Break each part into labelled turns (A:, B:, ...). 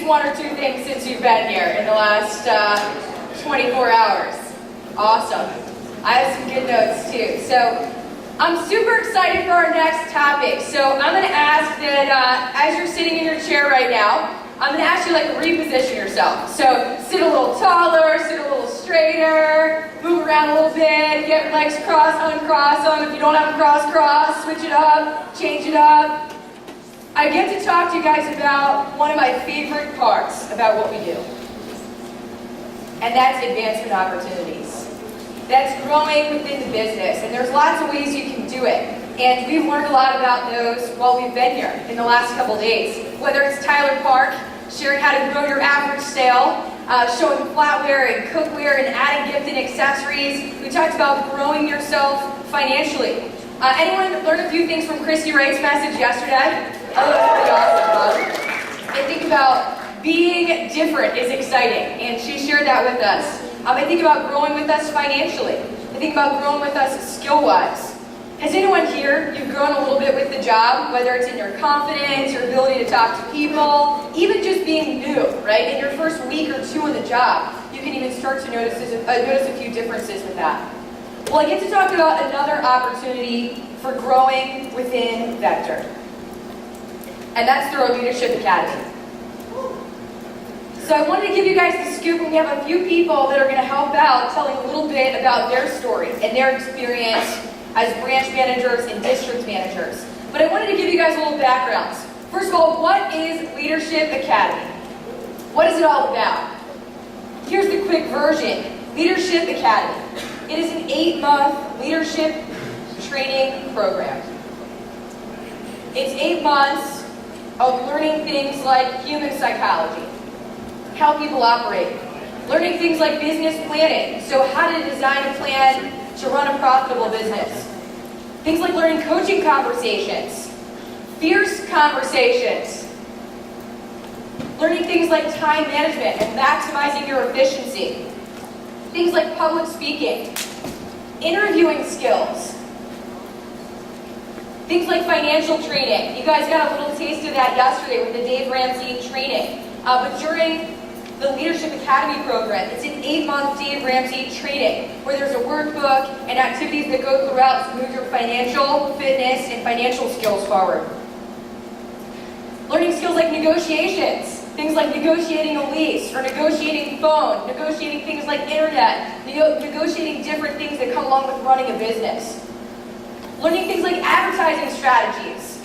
A: least one or two things since you've been here in the last 24 hours. Awesome. I have some good notes too. So I'm super excited for our next topic. So I'm going to ask that as you're sitting in your chair right now, I'm going to ask you to reposition yourself. So sit a little taller, sit a little straighter, move around a little bit, get your legs crossed, uncross them. If you don't have them cross, switch it up, change it up. I get to talk to you guys about one of my favorite parts about what we do. And that's advancement opportunities. That's growing within the business. And there's lots of ways you can do it. And we've learned a lot about those while we've been here in the last couple days. Whether it's Tyler Park, sharing how to grow your average sale, showing flatware and cookware and adding gift and accessories. We talked about growing yourself financially. Anyone learned a few things from Christy Wright's message yesterday? Oh, that was pretty awesome. I think about being different is exciting, and she shared that with us. I think about growing with us financially. I think about growing with us skill-wise. Has anyone here, you've grown a little bit with the job, whether it's in your confidence, your ability to talk to people, even just being new, right? In your first week or two on the job, you can even start to notice a few differences with that. Well, I get to talk about another opportunity for growing within Vector. And that's through our Leadership Academy. So I wanted to give you guys the scoop, and we have a few people that are going to help out telling a little bit about their story and their experience as branch managers and district managers. But I wanted to give you guys a little background. First of all, what is Leadership Academy? What is it all about? Here's the quick version. Leadership Academy. It is an 8-month leadership training program. It's 8 months of learning things like human psychology, how people operate, learning things like business planning, so how to design a plan to run a profitable business. Things like learning coaching conversations, fierce conversations, learning things like time management and maximizing your efficiency, things like public speaking, interviewing skills, things like financial training. You guys got a little taste of that yesterday with the Dave Ramsey training. But during the Leadership Academy program, it's an 8-month Dave Ramsey training where there's a workbook and activities that go throughout to move your financial, fitness, and financial skills forward. Learning skills like negotiations, things like negotiating a lease or negotiating phone, negotiating things like internet, negotiating different things that come along with running a business. Learning things like advertising strategies,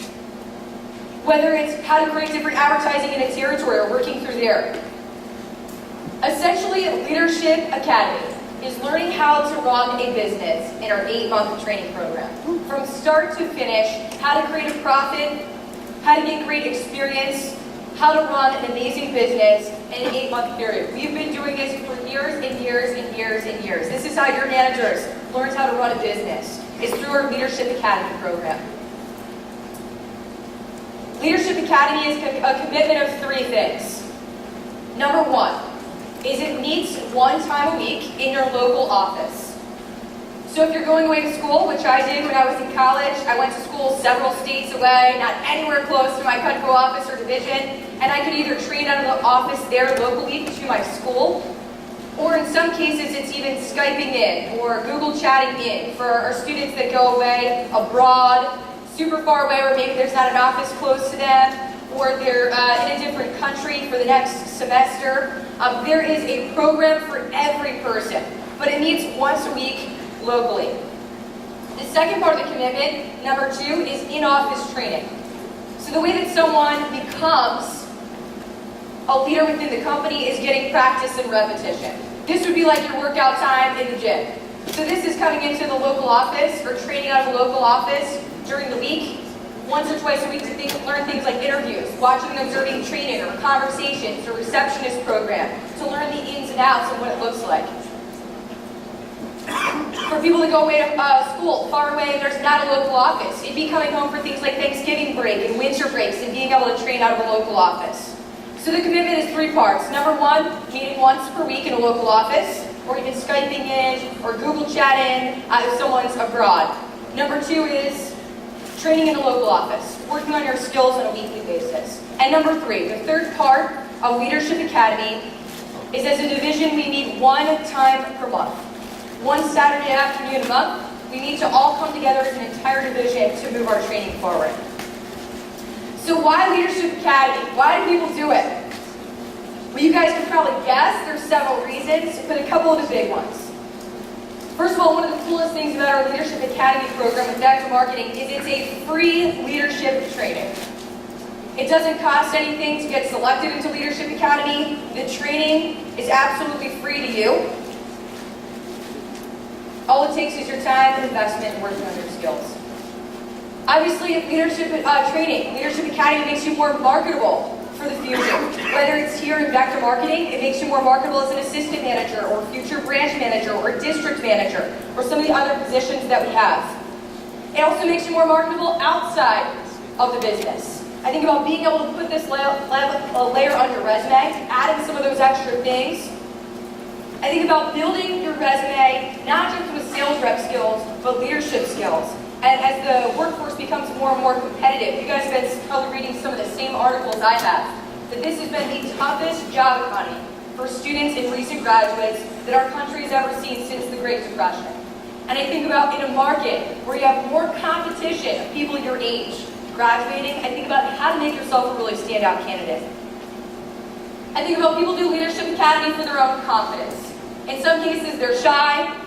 A: whether it's how to create different advertising in a territory or working through there. Essentially, Leadership Academy is learning how to run a business in our 8-month training program. From start to finish, how to create a profit, how to get great experience, how to run an amazing business in an 8-month period. We've been doing this for years and years and years and years. This is how your managers learn how to run a business. It's through our Leadership Academy program. Leadership Academy is a commitment of 3 things. Number 1 is it meets 1 time a week in your local office. So if you're going away to school, which I did when I was in college, I went to school several states away, not anywhere close to my Cutco office or division, and I could either train out of the office there locally to my school, or in some cases it's even Skyping in or Google chatting in for our students that go away abroad, super far away where maybe there's not an office close to them, or they're in a different country for the next semester. There is a program for every person, but it meets once a week locally. The second part of the commitment, number 2, is in-office training. So the way that someone becomes a leader within the company is getting practice and repetition. This would be like your workout time in the gym. So this is coming into the local office or training out of a local office during the week, once or twice a week to learn things like interviews, watching and observing training or conversations or receptionist program to learn the ins and outs of what it looks like. For people that go away to school far away, there's not a local office. You'd be coming home for things like Thanksgiving break and winter breaks and being able to train out of a local office. So the commitment is 3 parts. Number 1, meeting once per week in a local office, or even Skyping in or Google chatting if someone's abroad. Number 2 is training in a local office, working on your skills on a weekly basis. And number 3, the third part of Leadership Academy is as a division we meet one time per month. One Saturday afternoon a month, we need to all come together as an entire division to move our training forward. So why Leadership Academy? Why do people do it? Well, you guys can probably guess. There's several reasons, but a couple of the big ones. First of all, one of the coolest things about our Leadership Academy program with Vector Marketing is it's a free leadership training. It doesn't cost anything to get selected into Leadership Academy. The training is absolutely free to you. All it takes is your time and investment in working on your skills. Obviously, Leadership Academy makes you more marketable for the future. Whether it's here in Vector Marketing, it makes you more marketable as an assistant manager or future branch manager or district manager or some of the other positions that we have. It also makes you more marketable outside of the business. I think about being able to put this layer on your resume, adding some of those extra things. I think about building your resume, not just with sales rep skills, but leadership skills. And as the workforce becomes more and more competitive, you guys have been probably reading some of the same articles I have, that this has been the toughest job economy for students and recent graduates that our country has ever seen since the Great Depression. And I think about in a market where you have more competition of people your age graduating, I think about how to make yourself a really standout candidate. I think about people do Leadership Academy for their own confidence. In some cases, they're shy.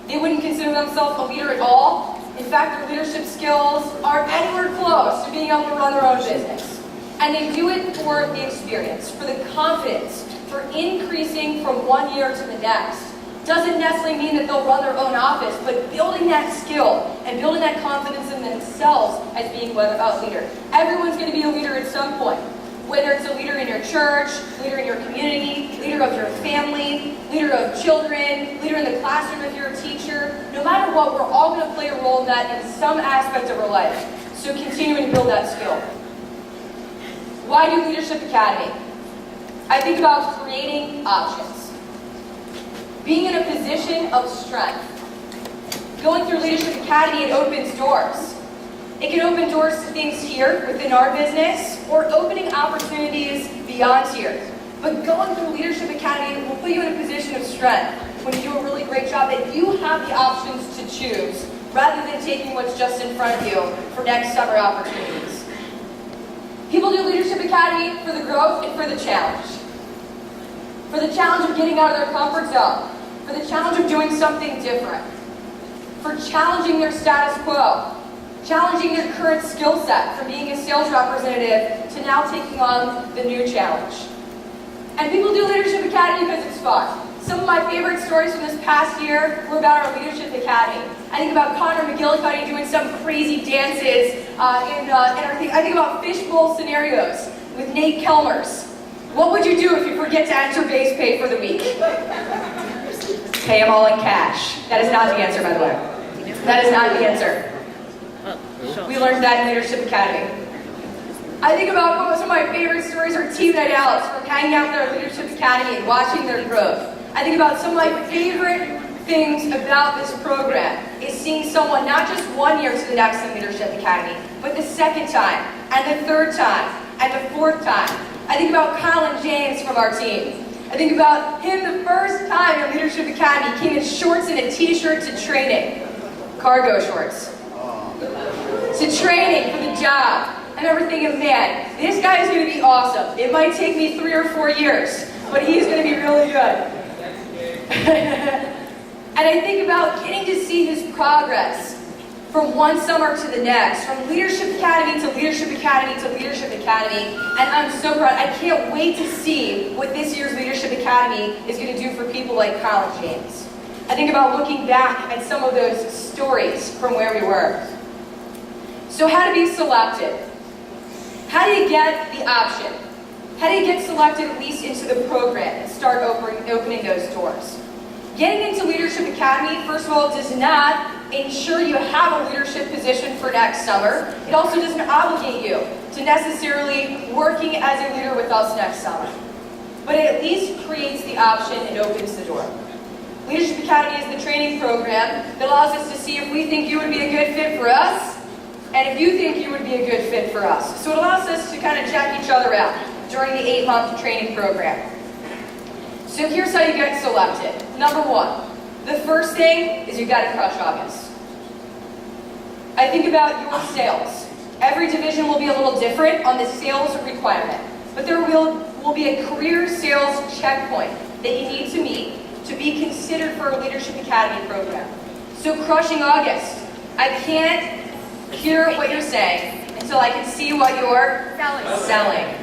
A: They wouldn't consider themselves a leader at all. In fact, their leadership skills aren't anywhere close to being able to run their own business. And they do it for the experience, for the confidence, for increasing from one year to the next. Doesn't necessarily mean that they'll run their own office, but building that skill and building that confidence in themselves as being a leader. Everyone's going to be a leader at some point. Whether it's a leader in your church, leader in your community, leader of your family, leader of children, leader in the classroom if you're a teacher. No matter what, we're all going to play a role in that in some aspect of our life. So continuing to build that skill. Why do Leadership Academy? I think about creating options. Being in a position of strength. Going through Leadership Academy, it opens doors. It can open doors to things here within our business or opening opportunities beyond here. But going through Leadership Academy will put you in a position of strength when you do a really great job that you have the options to choose rather than taking what's just in front of you for next summer opportunities. People do Leadership Academy for the growth and for the challenge. For the challenge of getting out of their comfort zone. For the challenge of doing something different. For challenging their status quo. Challenging their current skill set from being a sales representative to now taking on the new challenge. And people do Leadership Academy because it's fun. Some of my favorite stories from this past year were about our Leadership Academy. I think about Connor McGillicuddy doing some crazy dances I think about fishbowl scenarios with Nate Kelmers. What would you do if you forget to enter base pay for the week? Pay them all in cash. That is not the answer, by the way. That is not the answer. We learned that in Leadership Academy. I think about some of my favorite stories are team night outs from hanging out with our Leadership Academy and watching their growth. I think about some of my favorite things about this program is seeing someone not just 1 year to the next in Leadership Academy, but the second time, and the third time, and the fourth time. I think about Kyle and James from our team. I think about him the first time in Leadership Academy, he came in shorts and a t-shirt to training. Cargo shorts. To training for the job. I remember thinking, man, this guy is going to be awesome. It might take me 3 or 4 years, but he's going to be really good. And I think about getting to see his progress from one summer to the next, from Leadership Academy to Leadership Academy to Leadership Academy, and I'm so proud. I can't wait to see what this year's Leadership Academy is going to do for people like Kyle and James. I think about looking back at some of those stories from where we were. So how to be selected? How do you get the option? How do you get selected at least into the program and start opening those doors? Getting into Leadership Academy, first of all, does not ensure you have a leadership position for next summer. It also doesn't obligate you to necessarily working as a leader with us next summer. But it at least creates the option and opens the door. Leadership Academy is the training program that allows us to see if we think you would be a good fit for us, and if you think you would be a good fit for us. So it allows us to kind of check each other out. during the 8-month training program. So here's how you get selected. Number one, the first thing is you've got to crush August. I think about your sales. Every division will be a little different on the sales requirement, but there will be a career sales checkpoint that you need to meet to be considered for a Leadership Academy program. So crushing August. I can't hear what you're saying until I can see what you're selling.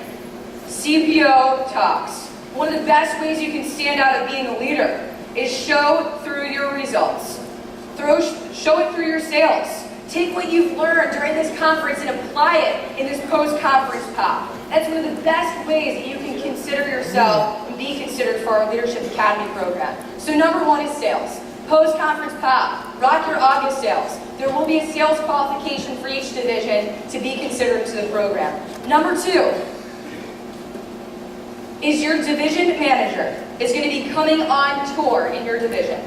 A: CPO talks. One of the best ways you can stand out of being a leader is show through your results. Show it through your sales. Take what you've learned during this conference and apply it in this post-conference pop. That's one of the best ways that you can consider yourself and be considered for our Leadership Academy program. So number one is sales. Post-conference pop, rock your August sales. There will be a sales qualification for each division to be considered to the program. Number two is your division manager is going to be coming on tour in your division.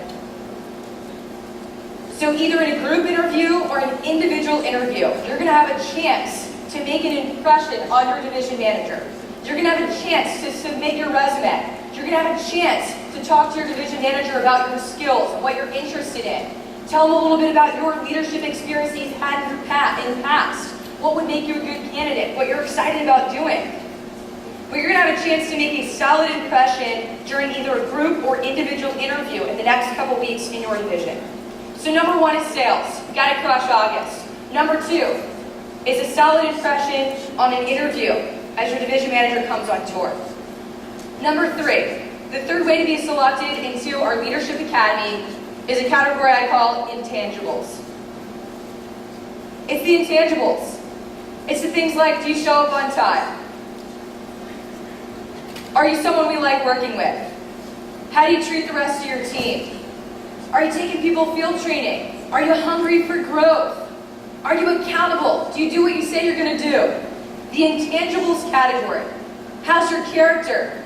A: So either in a group interview or an individual interview, you're going to have a chance to make an impression on your division manager. You're going to have a chance to submit your resume. You're going to have a chance to talk to your division manager about your skills and what you're interested in. Tell them a little bit about your leadership experience that you've had in the past. What would make you a good candidate? What you're excited about doing. But you're going to have a chance to make a solid impression during either a group or individual interview in the next couple weeks in your division. So number one is sales. You've got to crush August. Number two is a solid impression on an interview as your division manager comes on tour. Number three, the third way to be selected into our Leadership Academy is a category I call intangibles. It's the intangibles. It's the things like, do you show up on time? Are you someone we like working with? How do you treat the rest of your team? Are you taking people field training? Are you hungry for growth? Are you accountable? Do you do what you say you're going to do? The intangibles category. How's your character?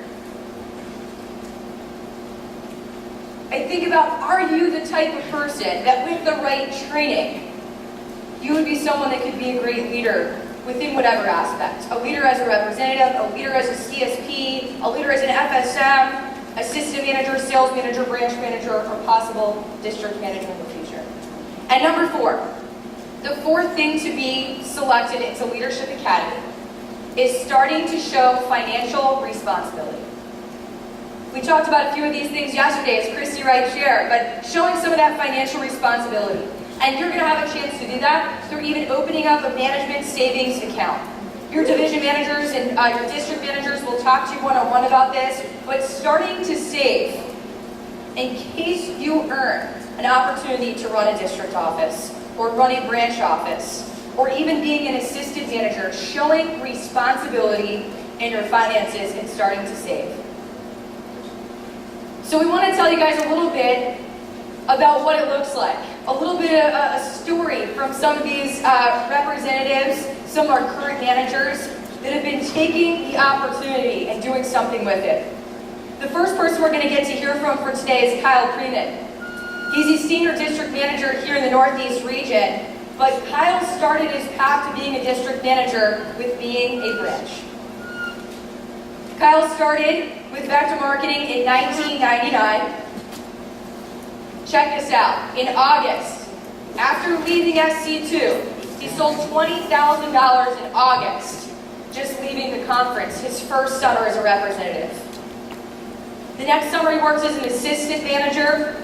A: I think about, are you the type of person that with the right training, you would be someone that could be a great leader within whatever aspect. A leader as a representative, a leader as a CSP, a leader as an FSM, assistant manager, sales manager, branch manager, or possible district manager in the future. And number four, the fourth thing to be selected into Leadership Academy is starting to show financial responsibility. We talked about a few of these things yesterday, as Christy Wright shared, but showing some of that financial responsibility. And you're going to have a chance to do that through even opening up a management savings account. Your division managers and your district managers will talk to you one-on-one about this, but starting to save in case you earn an opportunity to run a district office or run a branch office or even being an assistant manager, showing responsibility in your finances and starting to save. So we want to tell you guys a little bit about what it looks like. A little bit of a story from some of these representatives, some of our current managers that have been taking the opportunity and doing something with it. The first person we're going to get to hear from for today is Kyle Preenan. He's a senior district manager here in the Northeast region, but Kyle started his path to being a district manager with being a branch. Kyle started with Vector Marketing in 1999. Check this out. In August, after leaving SC2, he sold $20,000 in August, just leaving the conference, his first summer as a representative. The next summer he worked as an assistant manager,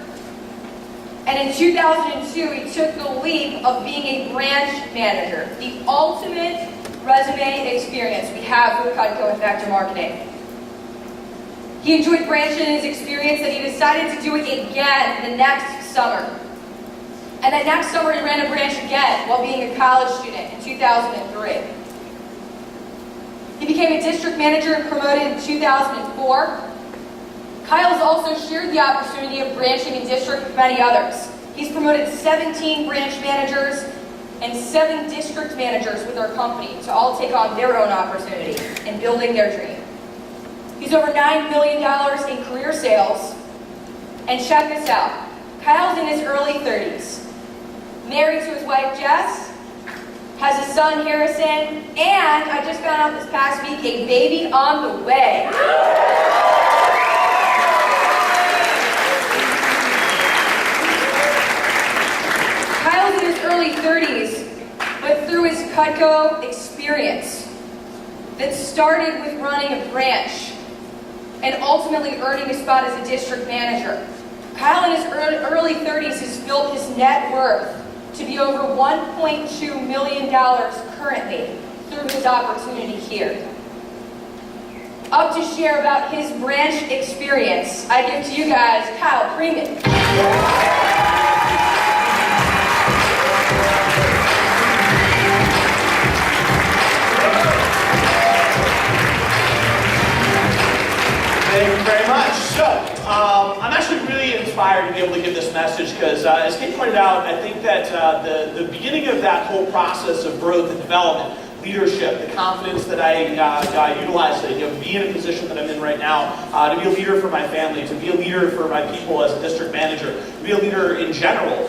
A: and in 2002 he took the leap of being a branch manager, the ultimate resume experience we have with Cutco and Vector Marketing. He enjoyed branching in his experience and he decided to do it again the next summer. And then next summer he ran a branch again while being a college student in 2003. He became a district manager and promoted in 2004. Kyle's also shared the opportunity of branching in district with many others. He's promoted 17 branch managers and 7 district managers with our company to all take on their own opportunity in building their dream. He's over $9 million in career sales. And check this out. Kyle's in his early 30s, married to his wife Jess, has a son, Harrison, and I just found out this past week, a baby on the way. Kyle's in his early 30s, but through his Cutco experience that started with running a branch and ultimately earning a spot as a district manager, Kyle in his early 30s has built his net worth to be over $1.2 million currently through his opportunity here. Up to share about his branch experience, I give to you guys Kyle Freeman.
B: Thank you very much. So, I'm actually really inspired to be able to give this message because, as Kate pointed out, I think that the beginning of that whole process of growth and development, leadership, the confidence that I utilize to be in a position that I'm in right now, to be a leader for my family, to be a leader for my people as a district manager, to be a leader in general,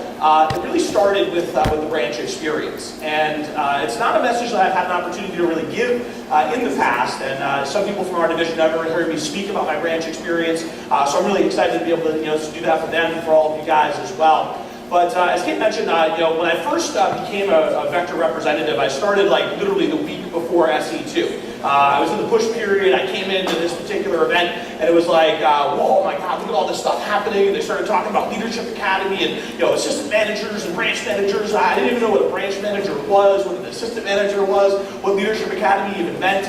B: it really started with the branch experience. And it's not a message that I've had an opportunity to really give in the past, and some people from our division have never heard me speak about my branch experience, so I'm really excited to be able to do that for them and for all of you guys as well. But as Kate mentioned, when I first became a Vector representative, I started like literally the week before SE2. I was in the push period. I came into this particular event, and it was like, whoa, my God, look at all this stuff happening. And they started talking about Leadership Academy and assistant managers and branch managers. I didn't even know what a branch manager was, what an assistant manager was, what Leadership Academy even meant.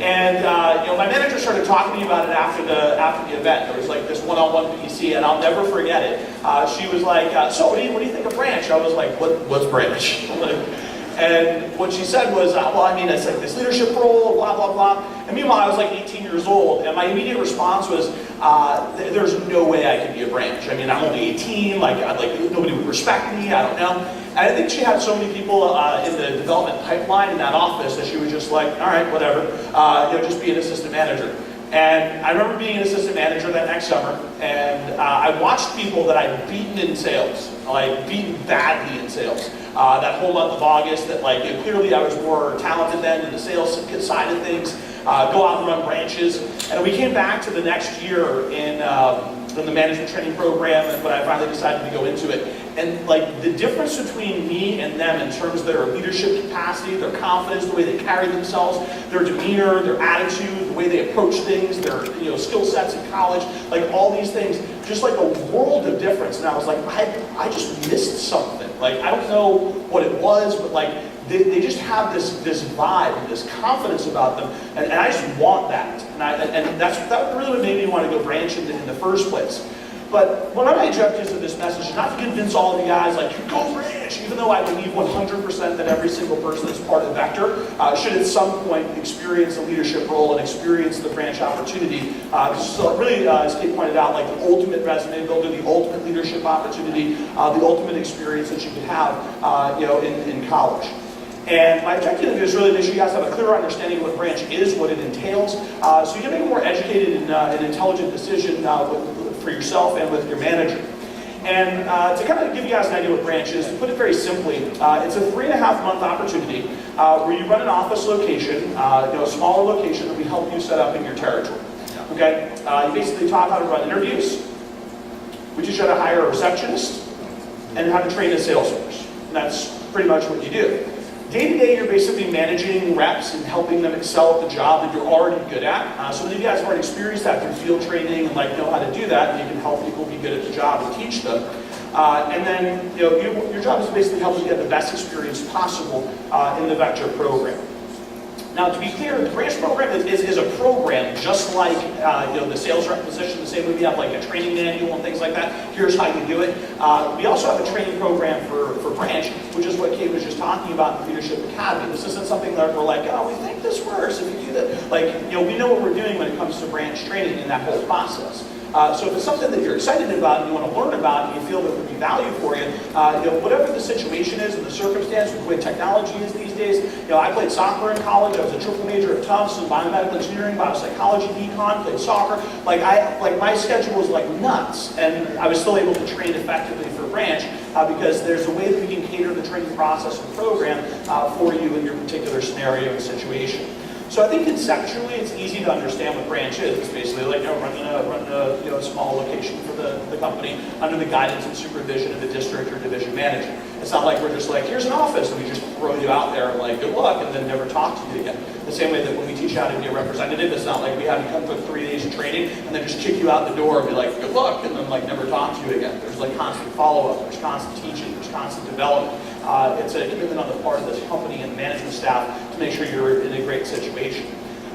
B: And my manager started talking to me about it after the event. There was like this one-on-one PC, and I'll never forget it. She was like, "So, what do you think of branch?" I was like, "What's branch?" And what she said was, "Well, I mean, it's like this leadership role, blah blah blah." And meanwhile, I was like 18 years old, and my immediate response was, "There's no way I could be a branch. I mean, I'm only 18. Like nobody would respect me. I don't know." And I think she had so many people in the development pipeline in that office that she was just like, all right, whatever, just be an assistant manager. And I remember being an assistant manager that next summer, and I watched people that I'd beaten in sales, like beaten badly in sales. That whole month of August, that clearly I was more talented then in the sales side of things, go out and run branches. And we came back to the next year in the management training program, and when I finally decided to go into it. And the difference between me and them in terms of their leadership capacity, their confidence, the way they carry themselves, their demeanor, their attitude, the way they approach things, their skill sets in college, all these things, just like a world of difference. And I was like, I just missed something. I don't know what it was, but they just have this vibe and this confidence about them, and I just want that. And that really made me want to go branch in the first place. But one of my objectives of this message is not to convince all of you guys, go branch, even though I believe 100% that every single person that's part of Vector should at some point experience a leadership role and experience the branch opportunity. So really, as Kate pointed out, the ultimate resume builder, the ultimate leadership opportunity, the ultimate experience that you could have in college. And my objective is really to make sure you guys have a clearer understanding of what branch is, what it entails, so you can make a more educated and intelligent decision for yourself and with your manager. And to kind of give you guys an idea what branch is, to put it very simply, it's a 3.5-month opportunity where you run an office location, a smaller location that we help you set up in your territory. Okay? You basically taught how to run interviews, we teach you how to hire a receptionist, and how to train a sales force. And that's pretty much what you do. Day to day, you're basically managing reps and helping them excel at the job that you're already good at. So many of you guys have already experienced that through field training and know how to do that, and you can help people be good at the job and teach them. And then your job is basically helping you get the best experience possible in the Vector program. Now, to be clear, the branch program is a program just like the sales rep position, the same way we have a training manual and things like that. Here's how you do it. We also have a training program for branch, which is what Kate was just talking about in the Leadership Academy. This isn't something that we're we think this works if you do that. We know what we're doing when it comes to branch training in that whole process. So if it's something that you're excited about and you want to learn about and you feel that would be value for you, whatever the situation is and the circumstance, the way technology is these days, I played soccer in college. I was a triple major at Tufts in biomedical engineering, biopsychology, econ, played soccer. My schedule was nuts, and I was still able to train effectively for branch because there's a way that we can cater the training process and program for you in your particular scenario and situation. So I think conceptually it's easy to understand what branch is. It's basically like running a small location for the company under the guidance and supervision of the district or division manager. It's not like we're just like, here's an office, and we just throw you out there and like, good luck, and then never talk to you again. The same way that when we teach you how to be a representative, it's not like we have you come for 3 days of training and then just kick you out the door and be like, good luck, and then like never talk to you again. There's like constant follow-up, there's constant teaching, there's constant development. It's a commitment on the part of this company and management staff to make sure you're in a great situation.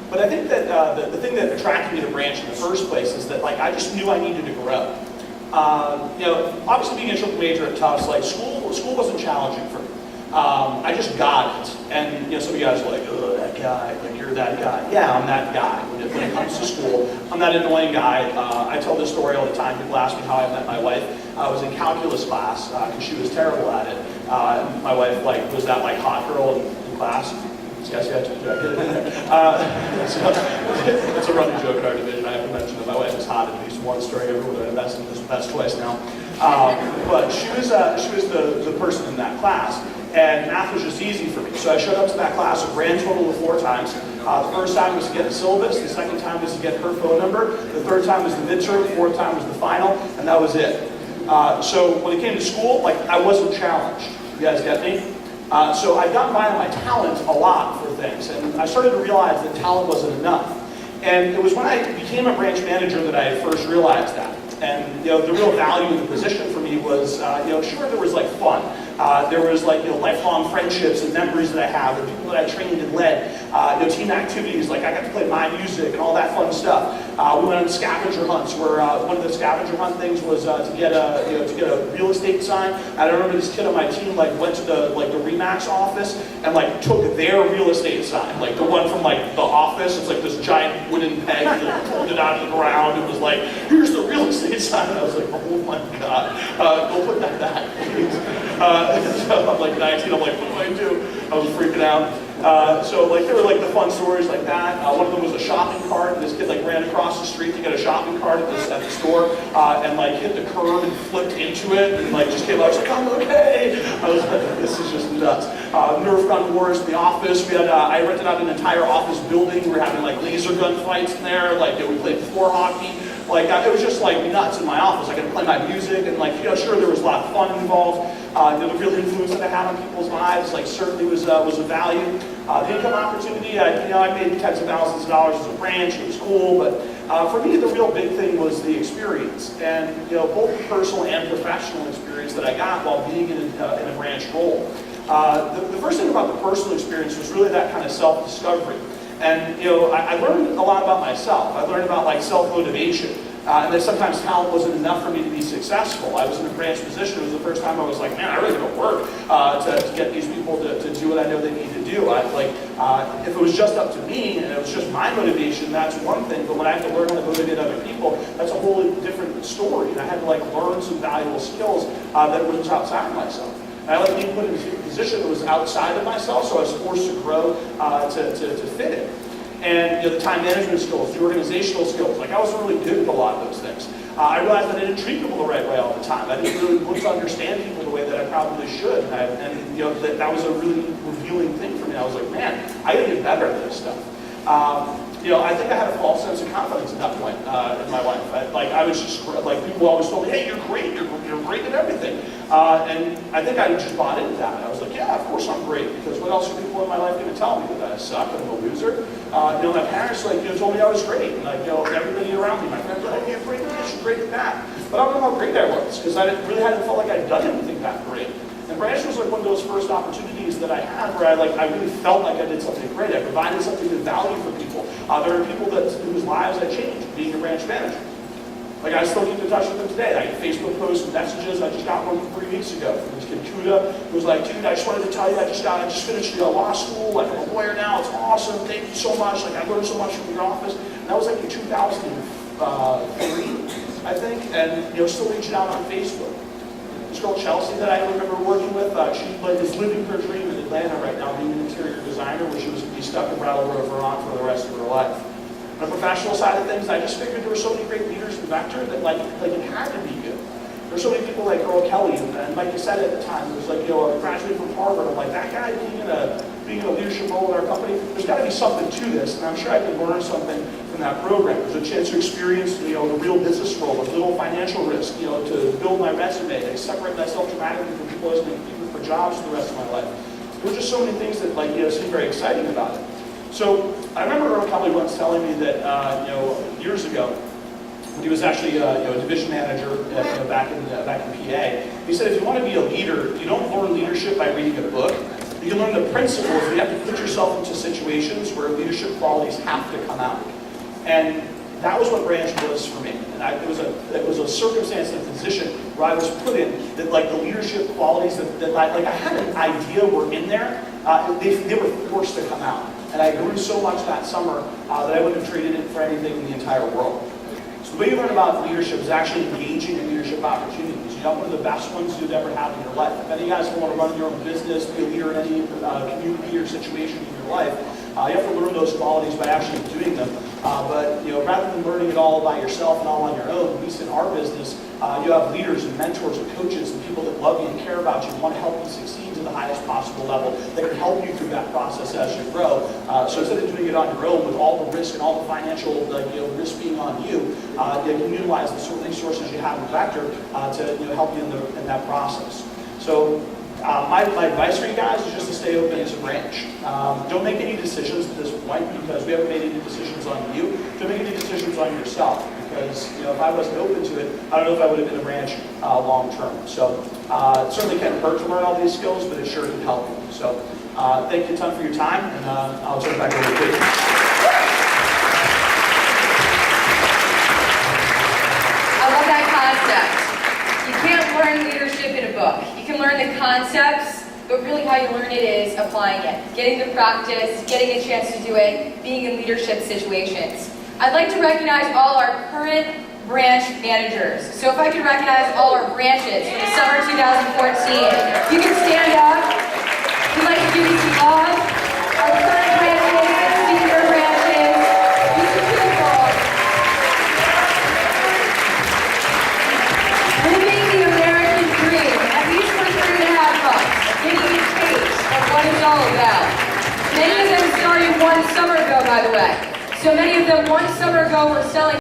B: But I think that the thing that attracted me to branch in the first place is that like I just knew I needed to grow. Obviously being a triple major at Tufts, like school wasn't challenging for me. I just got it. And some of you guys are like, oh, that guy, like you're that guy. Yeah, I'm that guy. When it comes to school, I'm that annoying guy. I tell this story all the time. People ask me how I met my wife. I was in calculus class because she was terrible at it. My wife was that hot girl in class. Yes, it's a running joke in our division. I have to mention that my wife is hot at least one story everywhere. That's twice now. But she was the person in that class, and math was just easy for me. So I showed up to that class a grand total of 4 times. The first time was to get the syllabus, the second time was to get her phone number, the third time was the midterm, the fourth time was the final, and that was it. So when it came to school, I wasn't challenged. You guys get me? So I got by on my talent a lot for things, and I started to realize that talent wasn't enough. And it was when I became a branch manager that I first realized that. And the real value of the position for me was, sure there was fun. There was lifelong friendships and memories that I have, the people that I trained and led, team activities, I got to play my music and all that fun stuff. We went on scavenger hunts where one of the scavenger hunt things was to get a real estate sign. I remember this kid on my team went to the Remax office and took their real estate sign, the one from the office. It's this giant wooden peg that pulled it out of the ground. It was here's the real estate sign. And I was oh my god, go put that back, please. So I'm 19. I'm what do I do? I was freaking out. So there were the fun stories like that. One of them was a shopping cart. And this kid ran across the street to get a shopping cart at the store and hit the curb and flipped into it and just came out. I was I'm okay. I was this is just nuts. Nerf gun wars in the office. We had I rented out an entire office building. We were having laser gun fights in there. We played floor hockey. It was just nuts in my office. I could play my music and sure there was a lot of fun involved. The real influence that I had on people's lives certainly was a value. The income opportunity, I made tens of thousands of dollars as a branch. It was cool, but for me the real big thing was the experience and both the personal and professional experience that I got while being in a branch role. The first thing about the personal experience was really that kind of self-discovery. And I learned a lot about myself. I learned about self-motivation, and that sometimes talent wasn't enough for me to be successful. I was in a branch position. It was the first time I was man, I really got to work to get these people to do what I know they need to do. If it was just up to me and it was just my motivation, that's one thing. But when I have to learn how to motivate other people, that's a whole different story. And I had to learn some valuable skills that was outside of myself. And I being put in a position that was outside of myself, so I was forced to grow to fit it. And the time management skills, the organizational skills, I wasn't really good at a lot of those things. I realized that I didn't treat people the right way all the time. I didn't really look to understand people the way that I probably should. And that was a really revealing thing for me. I was man, I gotta get better at this stuff. I think I had a false sense of confidence at that point in my life. I was just people always told me, hey, you're great, you're great at everything. And I think I just bought into that. I was yeah, of course I'm great, because what else are people in my life going to tell me? That I suck, I'm a loser? My parents told me I was great, and everybody around me, my friends were you're great at this, you're great at that. But I don't know how great I was, because I really hadn't felt like I'd done anything that great. And branch was one of those first opportunities that I had where I really felt like I did something great. I provided something of value for people. There are people whose lives I changed being a branch manager. I still keep in touch with them today. I get Facebook posts and messages. I just got one 3 weeks ago from this kid Kuda, who was dude, I just wanted to tell you, I just finished law school. I'm a lawyer now. It's awesome. Thank you so much. I learned so much from your office. And that was in 2003, I think. And still reaching out on Facebook. This girl Chelsea that I remember working with, she is living her dream in Atlanta right now, being an interior designer, where she was going to be stuck in Brattleboro, Vermont for the rest of her life. On the professional side of things, I just figured there were so many great leaders in Vector that it had to be good. There's so many people like Earl Kelly, and like you said at the time, it was like, I graduated from Harvard. I'm like, that guy being in a leadership role in our company, there's got to be something to this, and I'm sure I could learn something from that program. There's a chance to experience, the real business role, with little financial risk, to build my resume, to separate myself dramatically from people asking for jobs for the rest of my life. There were just so many things that seemed very exciting about it. So I remember Earl Kelly once telling me that years ago, when he was actually a division manager back in PA, he said if you want to be a leader, you don't learn leadership by reading a book. You can learn the principles, but you have to put yourself into situations where leadership qualities have to come out. And that was what branch was for me. And it was a circumstance and a position where I was put in that the leadership qualities that I had an idea were in there. They were forced to come out. And I grew so much that summer that I wouldn't have traded it for anything in the entire world. So the way you learn about leadership is actually engaging in leadership opportunities. One of the best ones you'd ever have in your life. If any of you guys want to run your own business, be a leader in any community or situation in your life, you have to learn those qualities by actually doing them. But rather than learning it all by yourself and all on your own, at least in our business, you have leaders and mentors and coaches and people that love you and care about you and want to help you succeed to the highest possible level that can help you through that process as you grow. So instead of doing it on your own with all the risk and all the financial risk being on you, you can utilize the sort of resources you have in Vector to help you in that process. So my advice for you guys is just to stay open as a branch. Don't make any decisions at this point because we haven't made any decisions on you. Don't make any decisions on yourself because if I wasn't open to it, I don't know if I would have been a branch long term. So it certainly can't hurt to learn all these skills, but it sure can help you. So thank you a ton for your time, and I'll turn it back over to you.
A: I love that concept. You can't learn leadership in a book. You can learn the concepts, but really how you learn it is applying it. Getting the practice, getting a chance to do it, being in leadership situations. I'd like to recognize all our current branch managers. So if I could recognize all our branches for the summer 2014. You can stand up. We'd like to give you some love. Our current branches, senior branches, these are people. Living the American dream, at least for 3.5 months, getting a taste of what it's all about. Many of them started one summer ago, by the way. So many of them one summer ago were selling